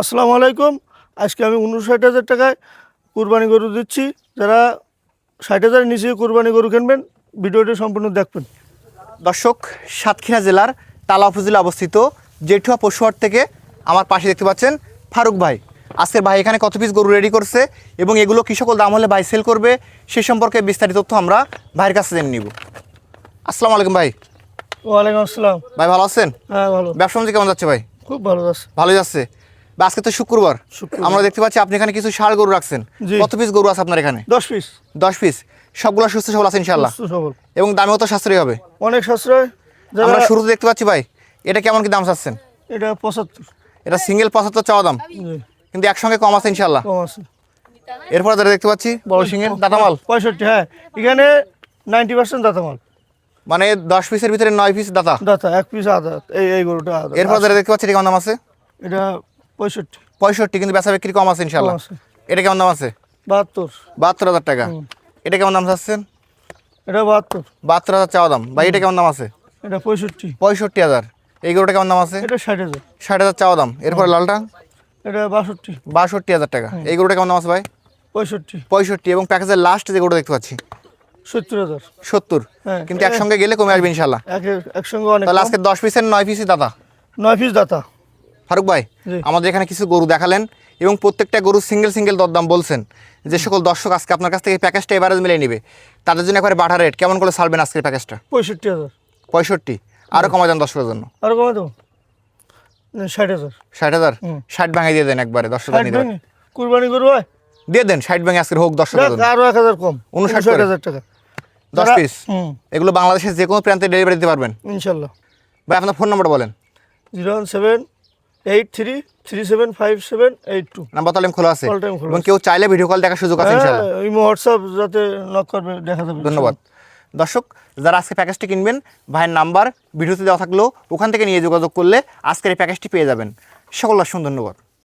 আসসালামু আলাইকুম। আজকে আমি 59,000 টাকায় কুরবানি গরু দিচ্ছি। যারা 60,000 নিচে কুরবানি গরু কিনবেন ভিডিওটি সম্পূর্ণ দেখবেন। দর্শক, সাতক্ষীরা জেলার তালা উপজেলা অবস্থিত জেঠুয়া পশুহাট থেকে আমার পাশে দেখতে পাচ্ছেন ফারুক ভাই। আজকের ভাই এখানে কত পিস গরু রেডি করছে এবং এগুলো কী সকল দাম হলে ভাই সেল করবে সে সম্পর্কে বিস্তারিত তথ্য আমরা ভাইয়ের কাছে জেনে নিব। আসসালামু আলাইকুম ভাই। ওয়ালাইকুম আসসালাম। ভাই ভালো আছেন? হ্যাঁ ভালো, ব্যবসা বাণিজ্য কেমন যাচ্ছে ভাই? খুব ভালো আছে। ভালোই যাচ্ছে। বা আজকে তো শুক্রবার, আমরা দেখতে পাচ্ছি আপনি এখানে কিছু ষাঁড় গরু রাখছেন। জি। কত পিস গরু আছে আপনার এখানে? 10 পিস। 10 পিস। সবগুলো সুস্থ সবল আছে ইনশাআল্লাহ, সুস্থ সবল, এবং দামেও তো সাশ্রয়ী হবে। অনেক সাশ্রয়। আমরা শুরুতে দেখতে পাচ্ছি ভাই, এটা কেমন কি দাম চাচ্ছেন? এটা 75। এটা সিঙ্গেল 75 চাওয়া দাম, জি, কিন্তু একসঙ্গে কম আছে ইনশাআল্লাহ। কম আছে। এরপরে যারা দেখতে পাচ্ছি বড় সিংহের দাতামাল, 65। হ্যাঁ, এখানে 90% দাতা মাল। মানে 10 পিসের ভিতরে 9 পিস দাতা। দাতা, 1 পিস আদা। এই গরুটা আদা। এরপর যারা দেখতে পাচ্ছি এটা কেমন দাম আছে? এটা 65। 65, কিন্তু বেচা বিক্রি কম আছে ইনশাআল্লাহ। কম আছে। এটা কেমন দাম আছে? 72। 72,000 টাকা। এটা কেমন দাম চাচ্ছেন? এটা 72। 72,000 চাওয়া দাম। ভাই এটা কেমন দাম আছে? এটা 65। 65,000। এই গরুটা কেমন দাম আছে? এটা 60,000। 60,000 চাওয়া দাম। এরপরে লালটা এটা 62। 62,000 টাকা। এই গরুটা কেমন দাম আছে ভাই? 65। 65। এবং প্যাকেজের লাস্ট যে গরুটা দেখতে পাচ্ছি 70,000। 70, হ্যাঁ, কিন্তু একসঙ্গে গেলে কমে আসবে ইনশাআল্লাহ। একসঙ্গে অনেক। তাহলে আজকে 10 পিসের 9 পিসই দাতা। 9 পিস দাতা। ফারুক ভাই, জি। আমাদের এখানে কিছু গরু দেখালেন এবং প্রত্যেকটা গরু সিঙ্গেল দরদাম বলছেন। যে সকল দর্শক আজকে আপনার কাছ থেকে প্যাকেজটা এভারেজ মিলিয়ে নেবে তাদের জন্য একবারে বাটা রেট কেমন করে ছাড়বেন আজকের প্যাকেজটা? 65,000। 65। আরও কমাই দেন দর্শকের জন্য। আরো কমে দেবো 60,000। 60,000। 60 ভাঙাই দিয়ে দেন একবারে দর্শকের নিতে পারে। কুরবানি করবো ভাই, দিয়ে দেন 60 ভাঙে আজকের হোক দর্শকের জন্য। আরো 1,000 কম। 59,000 টাকা। 10 পিস। এগুলো বাংলাদেশের যে কোনো প্রান্তে ডেলিভারি দিতে পারবেন। ইনশাল্লাহ। ভাই আপনার ফোন নাম্বারটা বলেন। 01783375782। নাম্বার তাহলে খোলা আছে, All time খোলা এবং আছে। কেউ চাইলে ভিডিও কল দেখার সুযোগ আছে ইনশাআল্লাহ। হোয়াটসঅ্যাপ যাতে নক করবে দেখা যাবে। ধন্যবাদ। দর্শক, যারা আজকে প্যাকেজটি কিনবেন ভাইয়ের নাম্বার ভিডিওতে দেওয়া থাকলেও ওখান থেকে নিয়ে যোগাযোগ করলে আজকের এই প্যাকেজটি পেয়ে যাবেন। সকল দর্শক ধন্যবাদ।